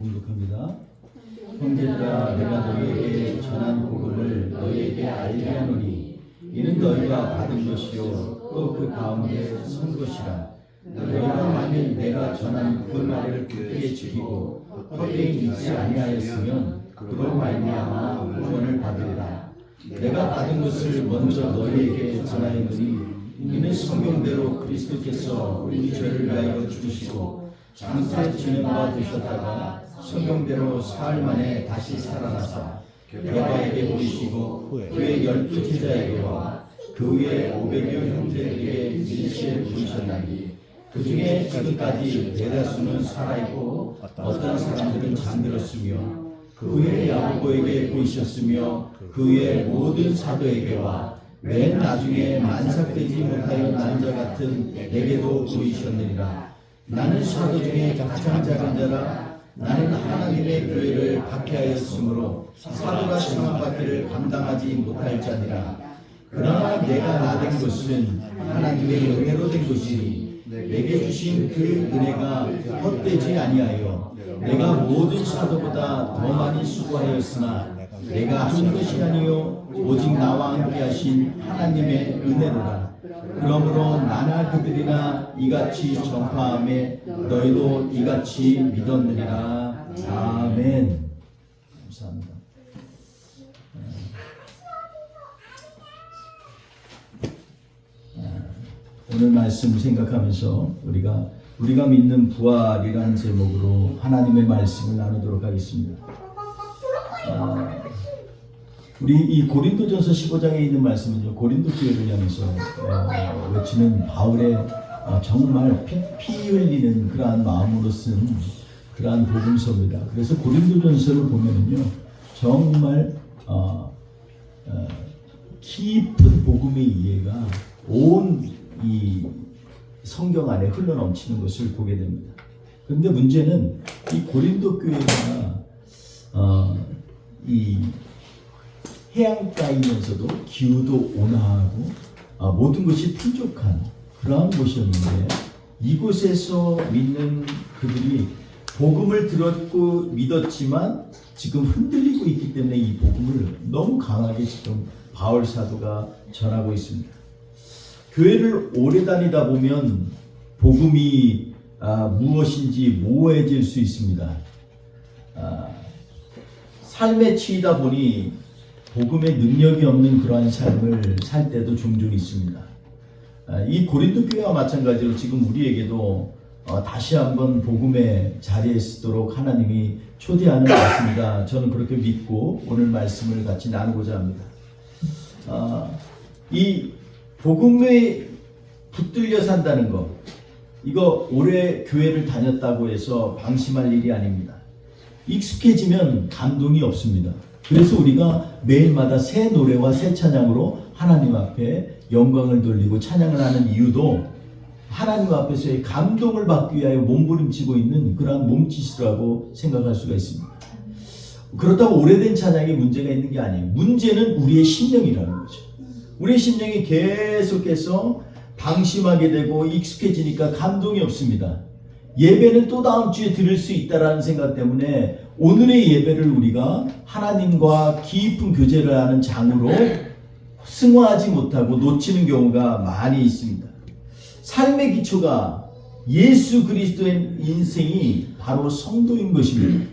공독합니다. 형제들아, 내가 너희에게 전한 복음을 너희에게 알게 하노니 이는 너희가 받은 것이요 또 그 가운데 선 것이라. 너희가 만일 내가 전한 그 말을 굳게 지키고 헛되이 믿지 아니하였으면 그로 말미암아 구원을 받으리라. 내가 받은 것을 먼저 너희에게 전하였으니 이는 성경대로 그리스도께서 우리 죄를 위하여 죽으시고 장사에 진행바 되셨다가 성경대로 사흘 만에 다시 살아나사 베바에게 보이시고 그의 12 제자에게와 그 위에 500여 형제들에게 일시에 보이셨나니 그 중에 지금까지 대다수는 살아있고 어떤 사람들은 잠들었으며 그 위에 야고보에게 보이셨으며 그 위에 모든 사도에게와 맨 나중에 만삭되지 못하여 난 자 같은 내게도 보이셨느니라. 나는 사도 중에 가장 작은 자라. 나는 하나님의 교회를 박해하였으므로 사도가 청함받기를 감당하지 못할 자니라. 그러나 내가 나된 것은 하나님의 은혜로 된 것이니 내게 주신 그 은혜가 헛되지 아니하여 내가 모든 사도보다 더 많이 수고하였으나 내가 한 것이 아니요 오직 나와 함께 하신 하나님의 은혜로라. 그러므로 나나 그들이나 이같이 전파함에 너희도 이같이 믿었느니라. 아멘. 감사합니다. 오늘 말씀 생각하면서 우리가 믿는 부활이라는 제목으로 하나님의 말씀을 나누도록 하겠습니다. 우리 이 고린도전서 15장에 있는 말씀은요, 고린도 교회를 향해서 외치는 바울의 정말 피 흘리는 그러한 마음으로 쓴 그러한 복음서입니다. 그래서 고린도전서를 보면은요, 정말 깊은 복음의 이해가 온 이 성경 안에 흘러넘치는 것을 보게 됩니다. 그런데 문제는 이 고린도 교회가 이 해안가이면서도 기후도 온화하고 모든 것이 풍족한 그러한 곳이었는데, 이곳에서 믿는 그들이 복음을 들었고 믿었지만 지금 흔들리고 있기 때문에 이 복음을 너무 강하게 지금 바울 사도가 전하고 있습니다. 교회를 오래 다니다 보면 복음이 무엇인지 모호해질 수 있습니다. 삶에 치이다 보니 복음의 능력이 없는 그러한 삶을 살 때도 종종 있습니다. 이 고린도 교회와 마찬가지로 지금 우리에게도 다시 한번 복음의 자리에 서도록 하나님이 초대하는 것 같습니다. 저는 그렇게 믿고 오늘 말씀을 같이 나누고자 합니다. 이 복음에 붙들려 산다는 것, 이거 오래 교회를 다녔다고 해서 방심할 일이 아닙니다. 익숙해지면 감동이 없습니다. 그래서 우리가 매일마다 새 노래와 새 찬양으로 하나님 앞에 영광을 돌리고 찬양을 하는 이유도 하나님 앞에서의 감동을 받기 위하여 몸부림치고 있는 그러한 몸짓이라고 생각할 수가 있습니다. 그렇다고 오래된 찬양에 문제가 있는 게 아니에요. 문제는 우리의 심령이라는 거죠. 우리의 심령이 계속해서 방심하게 되고 익숙해지니까 감동이 없습니다. 예배는 또 다음 주에 들을 수 있다라는 생각 때문에 오늘의 예배를 우리가 하나님과 깊은 교제를 하는 장으로 승화하지 못하고 놓치는 경우가 많이 있습니다. 삶의 기초가 예수 그리스도의 인생이 바로 성도인 것입니다.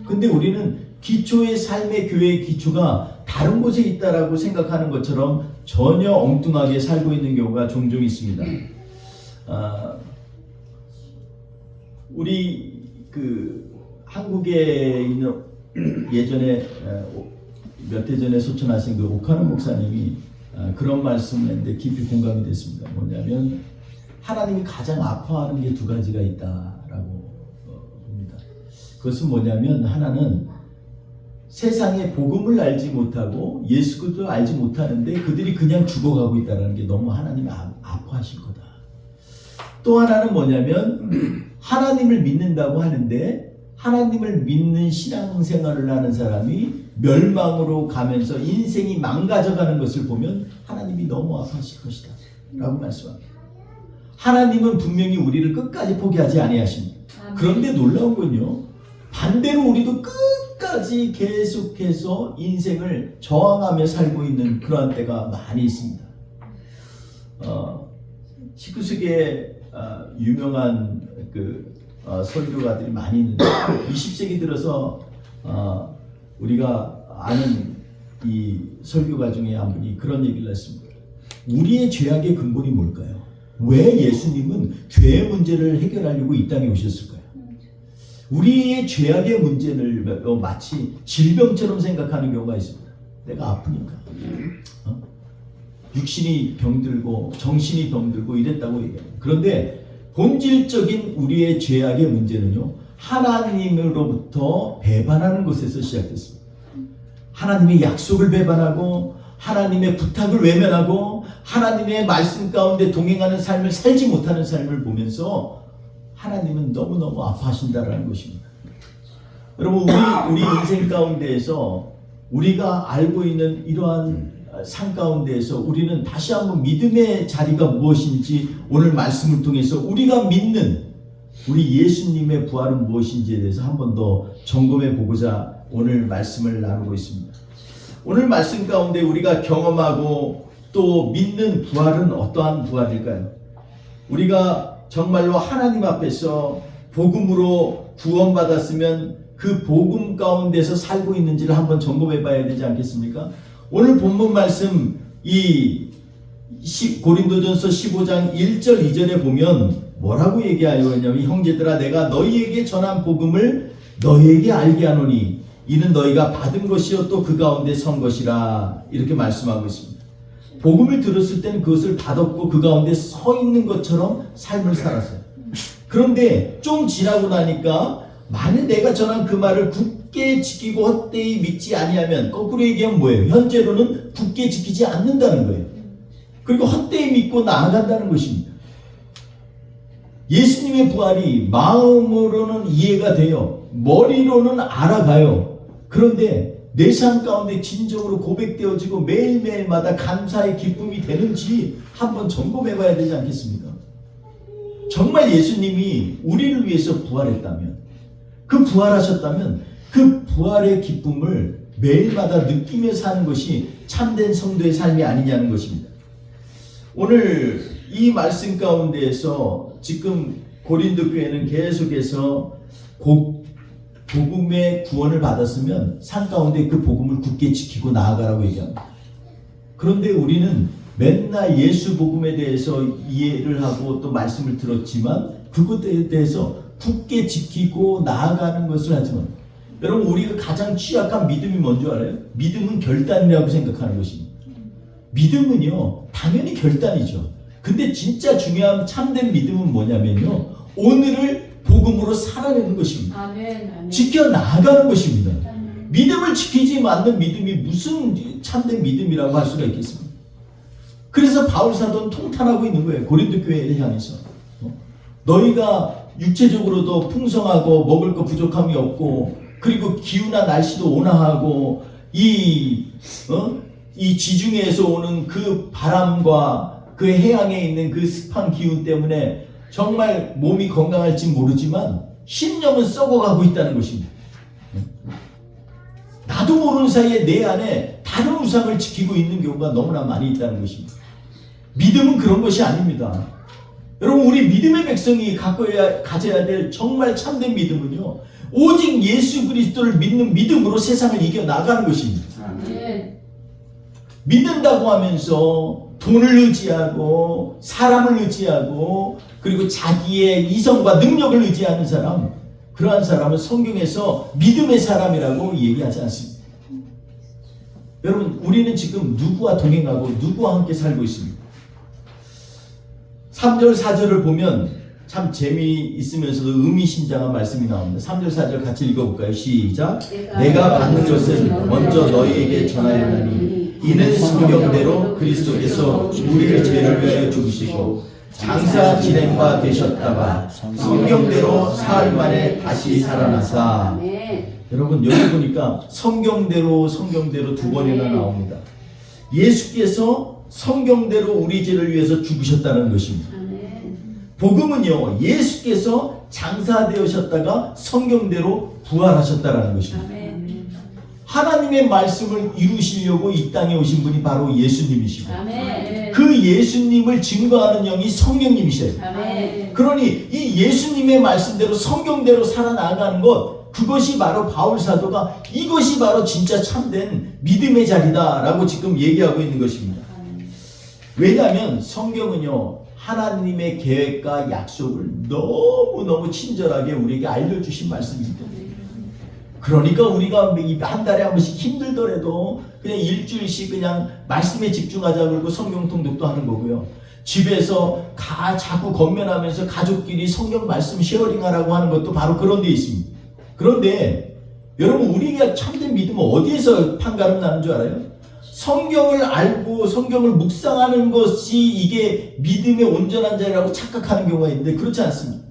근데 우리는 기초의 삶의 교회의 기초가 다른 곳에 있다라고 생각하는 것처럼 전혀 엉뚱하게 살고 있는 경우가 종종 있습니다. 우리 한국에 있는 예전에 몇 해 전에 소천하신 그 오카노 목사님이 그런 말씀을 했는데 깊이 공감이 됐습니다. 뭐냐면 하나님이 가장 아파하는 게 두 가지가 있다라고 봅니다. 그것은 뭐냐면 하나는 세상에 복음을 알지 못하고 예수 그리스도를 알지 못하는데 그들이 그냥 죽어가고 있다는 게 너무 하나님이 아파하실 거다. 또 하나는 뭐냐면 하나님을 믿는다고 하는데 하나님을 믿는 신앙생활을 하는 사람이 멸망으로 가면서 인생이 망가져가는 것을 보면 하나님이 너무 아파하실 것이다 라고 말씀합니다. 하나님은 분명히 우리를 끝까지 포기하지 아니하십니다. 그런데 놀라운 건요, 반대로 우리도 끝까지 계속해서 인생을 저항하며 살고 있는 그러한 때가 많이 있습니다. 19세기에 유명한 설교가들이 많이 있는데 20세기 들어서 우리가 아는 이 설교가 중에 한 분이 그런 얘기를 했습니다. 우리의 죄악의 근본이 뭘까요? 왜 예수님은 죄의 문제를 해결하려고 이 땅에 오셨을까요? 우리의 죄악의 문제를 마치 질병처럼 생각하는 경우가 있습니다. 내가 아프니까 육신이 병들고 정신이 병들고 이랬다고 얘기합니다. 그런데 본질적인 우리의 죄악의 문제는요, 하나님으로부터 배반하는 것에서 시작됐습니다. 하나님의 약속을 배반하고 하나님의 부탁을 외면하고 하나님의 말씀 가운데 동행하는 삶을 살지 못하는 삶을 보면서 하나님은 너무너무 아파하신다라는 것입니다. 여러분, 우리 인생 가운데에서 우리가 알고 있는 이러한 삶 가운데에서 우리는 다시 한번 믿음의 자리가 무엇인지 오늘 말씀을 통해서 우리가 믿는 우리 예수님의 부활은 무엇인지에 대해서 한 번 더 점검해 보고자 오늘 말씀을 나누고 있습니다. 오늘 말씀 가운데 우리가 경험하고 또 믿는 부활은 어떠한 부활일까요? 우리가 정말로 하나님 앞에서 복음으로 구원받았으면 그 복음 가운데서 살고 있는지를 한번 점검해 봐야 되지 않겠습니까? 오늘 본문 말씀 이 고린도전서 15장 1절 2절에 보면 뭐라고 얘기하여 있냐면, 형제들아 내가 너희에게 전한 복음을 너희에게 알게 하노니 이는 너희가 받은 것이요 또 그 가운데 선 것이라, 이렇게 말씀하고 있습니다. 복음을 들었을 때는 그것을 받았고 그 가운데 서 있는 것처럼 삶을 살았어요. 그런데 좀 지나고 나니까 만약 내가 전한 그 말을 굳게 지키고 헛되이 믿지 아니하면, 거꾸로 얘기하면 뭐예요? 현재로는 굳게 지키지 않는다는 거예요. 그리고 헛되이 믿고 나아간다는 것입니다. 예수님의 부활이 마음으로는 이해가 돼요. 머리로는 알아가요. 그런데 내 삶 가운데 진정으로 고백되어지고 매일매일마다 감사의 기쁨이 되는지 한번 점검해 봐야 되지 않겠습니까? 정말 예수님이 우리를 위해서 부활했다면, 그 부활하셨다면 그 부활의 기쁨을 매일마다 느끼며 사는 것이 참된 성도의 삶이 아니냐는 것입니다. 오늘 이 말씀 가운데에서 지금 고린도 교회는 계속해서 복음의 구원을 받았으면 삶 가운데 그 복음을 굳게 지키고 나아가라고 얘기합니다. 그런데 우리는 맨날 예수 복음에 대해서 이해를 하고 또 말씀을 들었지만 그것에 대해서 굳게 지키고 나아가는 것을 하지만, 여러분 우리가 가장 취약한 믿음이 뭔지 알아요? 믿음은 결단이라고 생각하는 것입니다. 믿음은요 당연히 결단이죠. 근데 진짜 중요한 참된 믿음은 뭐냐면요, 오늘을 복음으로 살아내는 것입니다. 아멘. 지켜나가는 것입니다. 아멘. 믿음을 지키지 않는 믿음이 무슨 참된 믿음이라고 할 수가 있겠습니까? 그래서 바울사도는 통탄하고 있는 거예요. 고린도 교회를 향해서. 너희가 육체적으로도 풍성하고 먹을 거 부족함이 없고, 그리고 기후나 날씨도 온화하고, 이 지중해에서 오는 그 바람과 그 해양에 있는 그 습한 기운 때문에 정말 몸이 건강할지 모르지만 신념은 썩어가고 있다는 것입니다. 나도 모르는 사이에 내 안에 다른 우상을 지키고 있는 경우가 너무나 많이 있다는 것입니다. 믿음은 그런 것이 아닙니다. 여러분, 우리 믿음의 백성이 가져야 될 정말 참된 믿음은요, 오직 예수 그리스도를 믿는 믿음으로 세상을 이겨나가는 것입니다. 믿는다고 하면서 돈을 의지하고 사람을 의지하고 그리고 자기의 이성과 능력을 의지하는 사람, 그러한 사람은 성경에서 믿음의 사람이라고 얘기하지 않습니다. 여러분, 우리는 지금 누구와 동행하고 누구와 함께 살고 있습니다. 3절 4절을 보면 참 재미있으면서도 의미심장한 말씀이 나옵니다. 3절 4절 같이 읽어볼까요? 시작. 내가 받는 것을 먼저 너희에게 전하였나니 이는 성경대로 그리스도께서 우리의 죄를 위하여 죽으시고 장사 진행화 되셨다가 성경대로 사흘 만에 다시 살아나사. 여러분, 여기 보니까 성경대로 두 번이나 나옵니다. 예수께서 성경대로 우리 죄를 위해서 죽으셨다는 것입니다. 복음은요, 예수께서 장사되셨다가 성경대로 부활하셨다라는 것입니다. 아멘. 하나님의 말씀을 이루시려고 이 땅에 오신 분이 바로 예수님이시고, 아멘. 그 예수님을 증거하는 영이 성령님이셔요. 아멘. 그러니 이 예수님의 말씀대로 성경대로 살아나가는 것, 그것이 바로 바울 사도가 이것이 바로 진짜 참된 믿음의 자리다라고 지금 얘기하고 있는 것입니다. 왜냐하면 성경은요, 하나님의 계획과 약속을 너무너무 친절하게 우리에게 알려주신 말씀입니다. 그러니까 우리가 한 달에 한 번씩 힘들더라도 그냥 일주일씩 그냥 말씀에 집중하자 그러고 성경 통독도 하는 거고요. 집에서 자꾸 건면하면서 가족끼리 성경 말씀 쉐어링하라고 하는 것도 바로 그런 데 있습니다. 그런데 여러분, 우리가 참된 믿음은 어디에서 판가름 나는 줄 알아요? 성경을 알고 성경을 묵상하는 것이 이게 믿음의 온전한 자리라고 착각하는 경우가 있는데 그렇지 않습니다.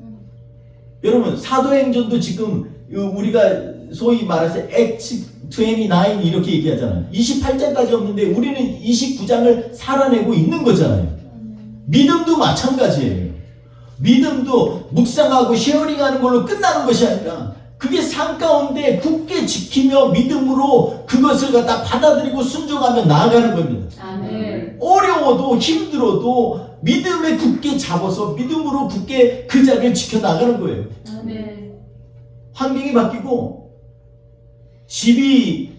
여러분, 사도행전도 지금 우리가 소위 말해서 Acts 29 이렇게 얘기하잖아요. 28장까지 없는데 우리는 29장을 살아내고 있는 거잖아요. 믿음도 마찬가지예요. 믿음도 묵상하고 쉐어링하는 걸로 끝나는 것이 아니라 그게 삶 가운데 굳게 지키며 믿음으로 그것을 갖다 받아들이고 순종하며 나아가는 겁니다. 아멘. 어려워도 힘들어도 믿음에 굳게 잡아서 믿음으로 굳게 그 자리를 지켜나가는 거예요. 아멘. 환경이 바뀌고 집이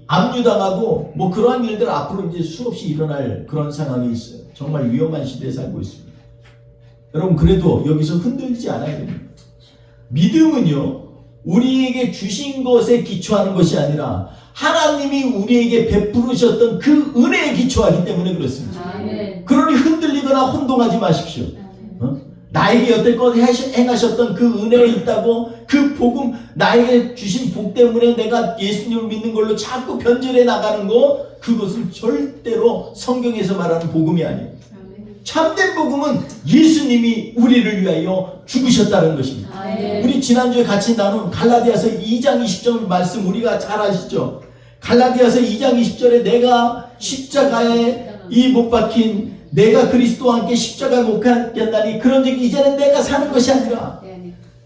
압류당하고 뭐 그러한 일들 앞으로 이제 수없이 일어날 그런 상황이 있어요. 정말 위험한 시대에 살고 있습니다. 여러분, 그래도 여기서 흔들리지 않아야 됩니다. 믿음은요, 우리에게 주신 것에 기초하는 것이 아니라 하나님이 우리에게 베푸르셨던 그 은혜에 기초하기 때문에 그렇습니다. 아멘. 그러니 흔들리거나 혼동하지 마십시오. 나에게 여태껏 행하셨던 그 은혜가 있다고 그 복음, 나에게 주신 복 때문에 내가 예수님을 믿는 걸로 자꾸 변절해 나가는 거, 그것은 절대로 성경에서 말하는 복음이 아니에요. 참된 복음은 예수님이 우리를 위하여 죽으셨다는 것입니다. 아멘. 우리 지난주에 같이 나눈 갈라디아서 2장 20절 말씀 우리가 잘 아시죠? 갈라디아서 2장 20절에 내가 십자가에 못 박힌 내가 그리스도와 함께 십자가에 못 박혔나니 그런즉 이제는 내가 사는 것이 아니라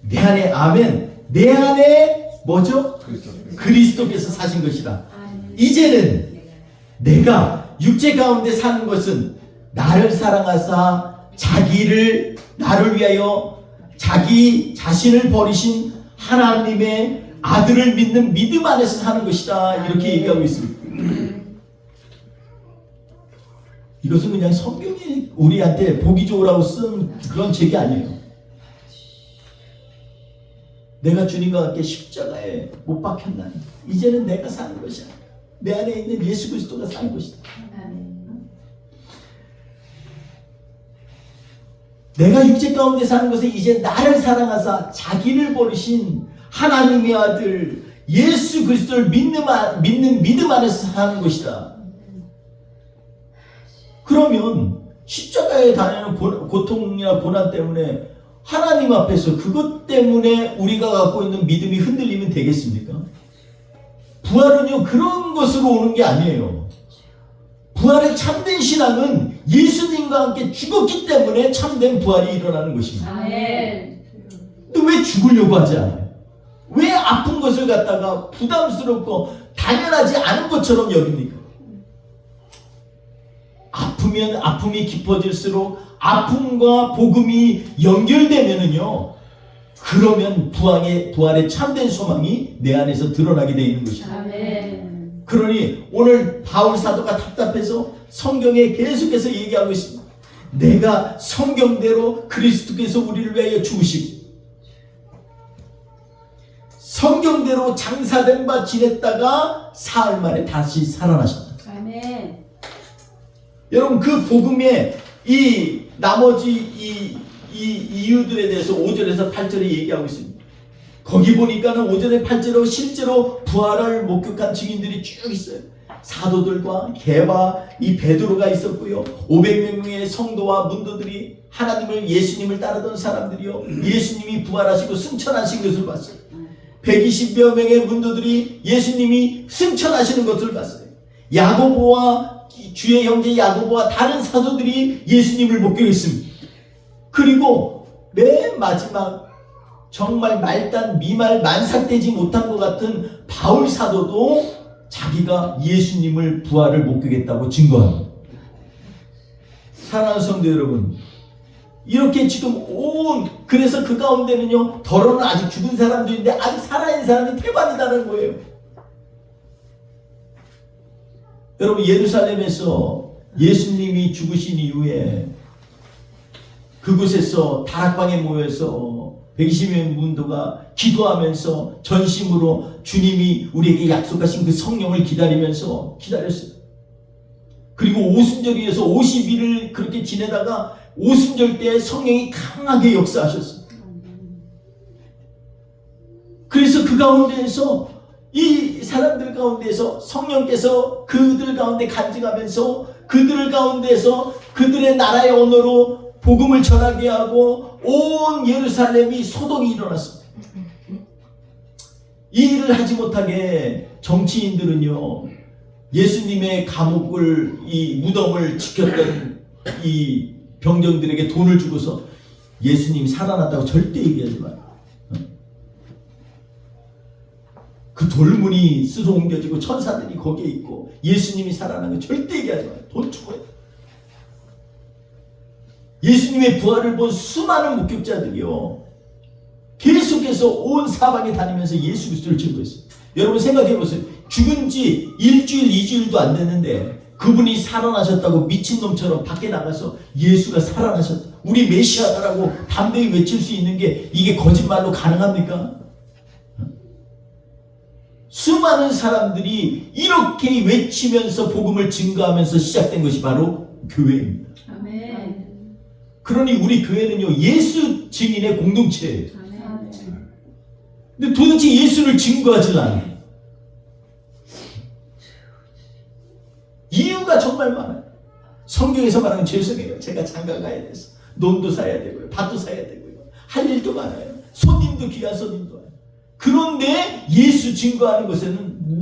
내 안에, 아멘, 내 안에 뭐죠? 그리스도께서 사신 것이다. 이제는 내가 육체 가운데 사는 것은 나를 사랑하사 자기를 나를 위하여 자기 자신을 버리신 하나님의 아들을 믿는 믿음 안에서 사는 것이다, 이렇게 얘기하고 있습니다. 이것은 그냥 성경이 우리한테 보기 좋으라고 쓴 그런 책이 아니에요. 내가 주님과 함께 십자가에 못 박혔나니 이제는 내가 사는 것이 아니라 내 안에 있는 예수 그리스도가 사는 것이다. 내가 육체 가운데 사는 것은 이제 나를 사랑하사 자기를 버리신 하나님의 아들 예수 그리스도를 믿는 믿음 안에서 사는 것이다. 그러면 십자가에 다니는 고통이나 고난 때문에 하나님 앞에서 그것 때문에 우리가 갖고 있는 믿음이 흔들리면 되겠습니까? 부활은요, 그런 것으로 오는 게 아니에요. 부활의 참된 신앙은 예수님과 함께 죽었기 때문에 참된 부활이 일어나는 것입니다. 아멘. 근데 왜 죽으려고 하지 않아요? 왜 아픈 것을 갖다가 부담스럽고 당연하지 않은 것처럼 여깁니까? 아프면 아픔이 깊어질수록 아픔과 복음이 연결되면은요, 그러면 부활의 참된 소망이 내 안에서 드러나게 되어 있는 것입니다. 아멘. 그러니 오늘 바울 사도가 답답해서 성경에 계속해서 얘기하고 있습니다. 내가 성경대로 그리스도께서 우리를 위하여 죽으시고 성경대로 장사된 바 지냈다가 사흘 만에 다시 살아나셨다. 아멘. 여러분, 그 복음의 이 나머지 이유들에 대해서 5절에서 8절에 얘기하고 있습니다. 거기 보니까는 5절에 8절로 실제로 부활을 목격한 증인들이 쭉 있어요. 사도들과 개바 이 베드로가 있었고요. 500명의 성도와 문도들이 하나님을, 예수님을 따르던 사람들이요, 예수님이 부활하시고 승천하신 것을 봤어요. 120여 명의 문도들이 예수님이 승천하시는 것을 봤어요. 야고보와 주의 형제 야고보와 다른 사도들이 예수님을 목격했습니다. 그리고 맨 마지막 정말 말단 미말 만삭되지 못한 것 같은 바울 사도도 자기가 예수님을 부활을 목격했다고 증거합니다. 사랑하는 성도 여러분, 이렇게 지금 그래서 그 가운데는요, 더러는 아직 죽은 사람도 있는데 아직 살아있는 사람이 태반이다는 거예요. 여러분, 예루살렘에서 예수님이 죽으신 이후에 그곳에서 다락방에 모여서 120명 문도가 기도하면서 전심으로 주님이 우리에게 약속하신 그 성령을 기다렸어요. 그리고 오순절이어서 50일을 그렇게 지내다가 오순절 때 성령이 강하게 역사하셨어요. 그래서 그 가운데에서 이 사람들 가운데에서 성령께서 그들 가운데 간증하면서 그들 가운데에서 그들의 나라의 언어로 복음을 전하게 하고 온 예루살렘이 소동이 일어났습니다. 이 일을 하지 못하게 정치인들은요, 예수님의 감옥을, 이 무덤을 지켰던 이 병정들에게 돈을 주고서 예수님이 살아났다고 절대 얘기하지 마요. 그 돌문이 쓸어 옮겨지고 천사들이 거기에 있고 예수님이 살아난 거 절대 얘기하지 마요. 돈 주고 해요. 예수님의 부활을 본 수많은 목격자들이요, 계속해서 온 사방에 다니면서 예수 그리스도를 증거했어요. 여러분 생각해보세요. 죽은 지 일주일, 2주일도 안 됐는데 그분이 살아나셨다고 미친놈처럼 밖에 나가서 예수가 살아나셨다, 우리 메시아다라고 담대히 외칠 수 있는 게 이게 거짓말로 가능합니까? 수많은 사람들이 이렇게 외치면서 복음을 증거하면서 시작된 것이 바로 교회입니다. 아멘. 그러니 우리 교회는요, 예수 증인의 공동체예요. 아멘. 근데 도대체 예수를 증거하지 않아요. 이유가 정말 많아요. 성경에서 말하는 죄송해요. 제가 장가 가야 돼서 논도 사야 되고요, 밭도 사야 되고요, 할 일도 많아요. 손님도 귀한 손님도 많아요. 그런데 예수 증거하는 것에는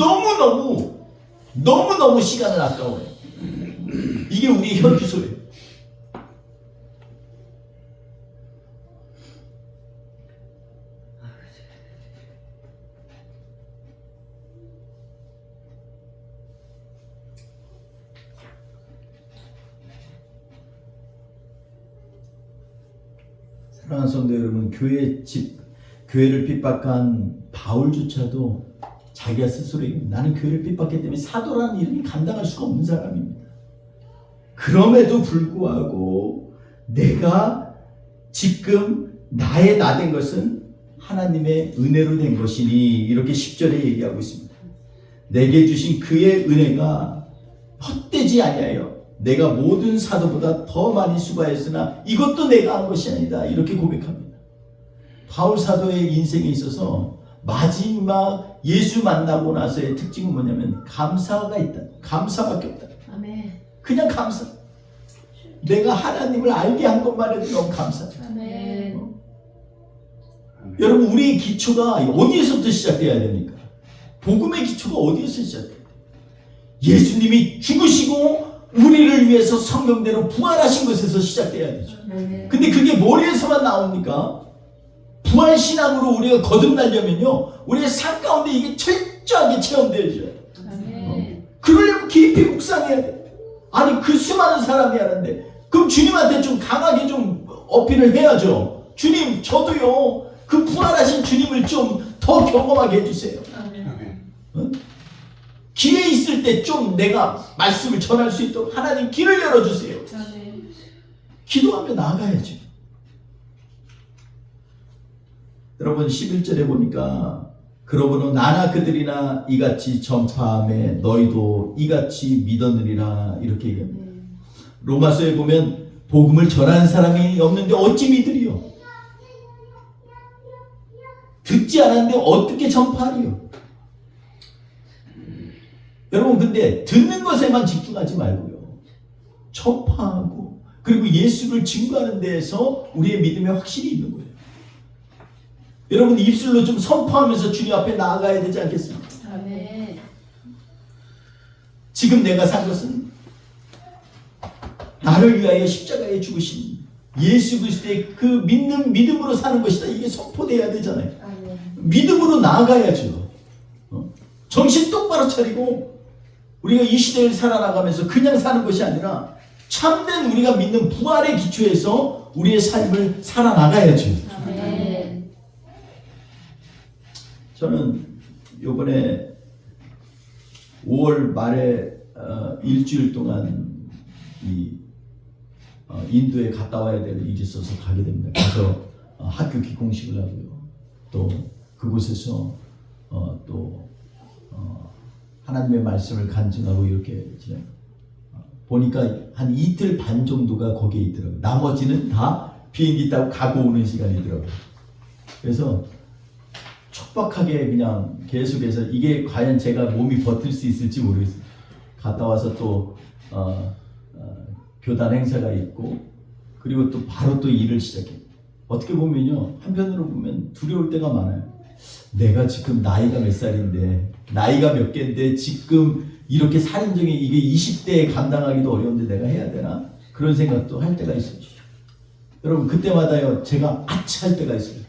너무너무 시간을 아까워요. 이게 우리의 현주소예요. 사랑하는 성도 여러분, 교회를 핍박한 바울조차도 자기가 스스로 나는 교회를 핍박했기 때문에 사도라는 이름이 감당할 수가 없는 사람입니다. 그럼에도 불구하고 내가 지금 나의 나 된 것은 하나님의 은혜로 된 것이니, 이렇게 10절에 얘기하고 있습니다. 내게 주신 그의 은혜가 헛되지 아니하여 내가 모든 사도보다 더 많이 수고하였으나 이것도 내가 한 것이 아니다, 이렇게 고백합니다. 바울 사도의 인생에 있어서 마지막 예수 만나고 나서의 특징은 뭐냐면 감사가 있다. 감사밖에 없다. 아멘. 그냥 감사. 내가 하나님을 알게 한 것만 해도 너무 감사. 아멘. 여러분, 우리의 기초가 어디에서부터 시작돼야 됩니까? 복음의 기초가 어디에서 시작돼요? 예수님이 죽으시고 우리를 위해서 성경대로 부활하신 것에서 시작돼야 되죠. 근데 그게 머리에서만 나옵니까? 부활신앙으로 우리가 거듭나려면요, 우리의 삶 가운데 이게 철저하게 체험되어져요. 그러려면 깊이 묵상해야 돼. 아니, 그 수많은 사람이 하는데 그럼 주님한테 좀 강하게 좀 어필을 해야죠. 주님, 저도요 그 부활하신 주님을 좀 더 경험하게 해주세요. 어? 기회 있을 때 좀 내가 말씀을 전할 수 있도록 하나님 길을 열어주세요. 기도하며 나아가야죠. 여러분, 11절에 보니까 그러므로 나나 그들이나 이같이 전파함에 너희도 이같이 믿었느니라, 이렇게 얘기합니다. 로마서에 보면 복음을 전하는 사람이 없는데 어찌 믿으리요? 듣지 않았는데 어떻게 전파하리요? 여러분, 근데 듣는 것에만 집중하지 말고요, 전파하고 그리고 예수를 증거하는 데에서 우리의 믿음이 확실히 있는 거예요. 여러분, 입술로 좀 선포하면서 주님 앞에 나아가야 되지 않겠습니까? 아멘. 지금 내가 산 것은 나를 위하여 십자가에 죽으신 예수 그리스도의 그 믿는 믿음으로 사는 것이다. 이게 선포돼야 되잖아요. 아멘. 믿음으로 나아가야죠. 정신 똑바로 차리고 우리가 이 시대를 살아나가면서 그냥 사는 것이 아니라 참된 우리가 믿는 부활의 기초에서 우리의 삶을 살아나가야죠. 아멘. 저는 이번에 5월 말에 일주일 동안 인도에 갔다 와야 될 일이 있어서 가게 됩니다. 가서 학교 기공식을 하고요. 또 그곳에서 또 하나님의 말씀을 간증하고 이렇게 보니까 한 이틀 반 정도가 거기에 있더라고요. 나머지는 다 비행기 타고 가고 오는 시간이더라고요. 그래서 촉박하게 그냥 계속해서 이게 과연 제가 몸이 버틸 수 있을지 모르겠어요. 갔다 와서 또 교단 행사가 있고 그리고 또 바로 또 일을 시작해요. 어떻게 보면요, 한편으로 보면 두려울 때가 많아요. 내가 지금 나이가 몇 살인데, 나이가 몇 개인데 지금 이렇게 살인적인 이게 20대에 감당하기도 어려운데 내가 해야 되나? 그런 생각도 할 때가 있어요. 여러분 그때마다요 제가 아차 할 때가 있어요.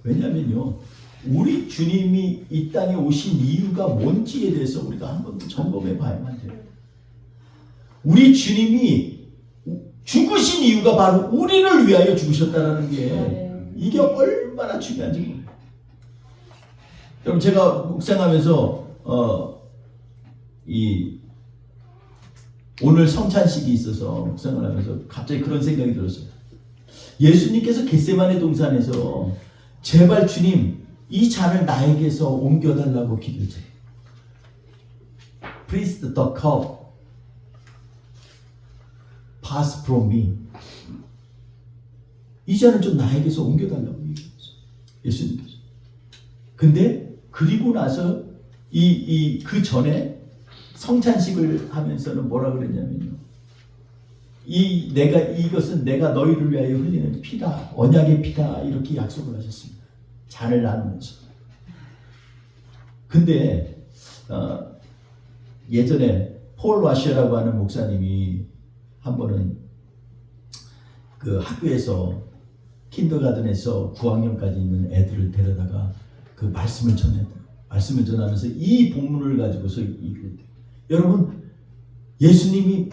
왜냐면요, 우리 주님이 이 땅에 오신 이유가 뭔지에 대해서 우리가 한 번 더 점검해 봐야만 돼요. 우리 주님이 죽으신 이유가 바로 우리를 위하여 죽으셨다는 게 이게 얼마나 중요한지 몰라요. 여러분 제가 묵상하면서 오늘 성찬식이 있어서 묵상을 하면서 갑자기 그런 생각이 들었어요. 예수님께서 겟세마네 동산에서 제발 주님 이 잔을 나에게서 옮겨달라고 기도했어요. Please the cup pass from me. 이 잔을 좀 나에게서 옮겨달라고 얘기했어요. 예수님께서. 근데 그리고 나서 그 전에 성찬식을 하면서는 뭐라 그랬냐면요. 이것은 내가 너희를 위하여 흘리는 피다. 언약의 피다. 이렇게 약속을 하셨습니다. 잔을 나누면서. 근데 예전에 폴 와셔라고 하는 목사님이 한 번은 그 학교에서 킨더가든에서 9학년까지 있는 애들을 데려다가 그 말씀을 전했다. 말씀을 전하면서 이 본문을 가지고서 얘기했대요. 여러분, 예수님이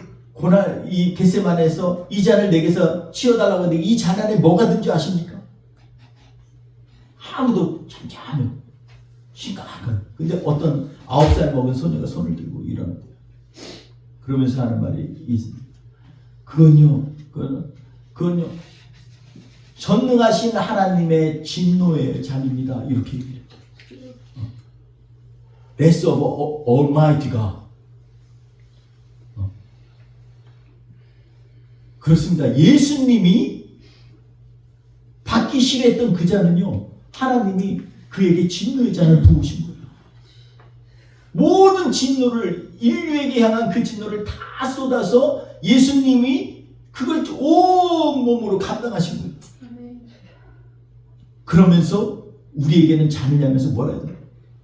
이 겟세마네에서 이 잔을 내게서 치워달라고 하는데 이 잔 안에 뭐가 든 줄 아십니까? 아무도 잠잠해. 심각한. 근데 어떤 9살 먹은 소녀가 손을 들고 일어났대요. 그러면서 하는 말이 있습니다. 그건요, 전능하신 하나님의 진노의 잔입니다. 이렇게 얘기해요. Wrath of Almighty God. 그렇습니다. 예수님이 받기 싫어했던 그 잔은요, 하나님이 그에게 진노의 잔을 부으신 거예요. 모든 진노를, 인류에게 향한 그 진노를 다 쏟아서 예수님이 그걸 온몸으로 감당하신 거예요. 그러면서 우리에게는 잔을 하면서 뭐라 해야 돼요?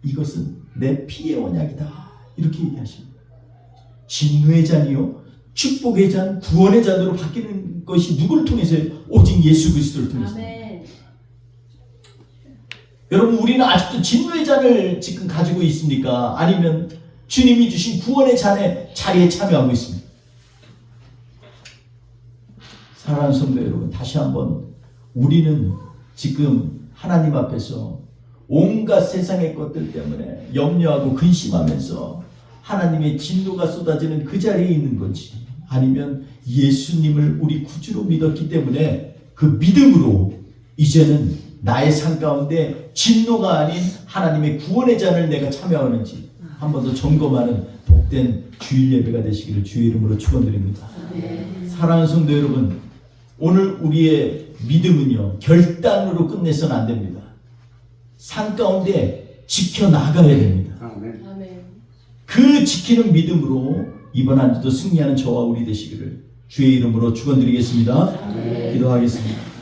이것은 내 피의 언약이다. 이렇게 얘기하십니다. 진노의 잔이요, 축복의 잔, 구원의 잔으로 바뀌는 것이 누구를 통해서요? 오직 예수 그리스도를 통해서. 여러분, 우리는 아직도 진노의 잔을 지금 가지고 있습니까? 아니면 주님이 주신 구원의 잔의 자리에 참여하고 있습니까? 사랑하는 성도 여러분, 다시 한번 우리는 지금 하나님 앞에서 온갖 세상의 것들 때문에 염려하고 근심하면서 하나님의 진노가 쏟아지는 그 자리에 있는 건지, 아니면 예수님을 우리 구주로 믿었기 때문에 그 믿음으로 이제는 나의 삶 가운데 진노가 아닌 하나님의 구원의 잔을 내가 참여하는지 한 번 더 점검하는 복된 주일 예배가 되시기를 주의 이름으로 축원드립니다. 사랑하는 성도 여러분, 오늘 우리의 믿음은요, 결단으로 끝내서는 안 됩니다. 삶 가운데 지켜나가야 됩니다. 그 지키는 믿음으로 이번 한 주도 승리하는 저와 우리 되시기를 주의 이름으로 축원드리겠습니다. 기도하겠습니다.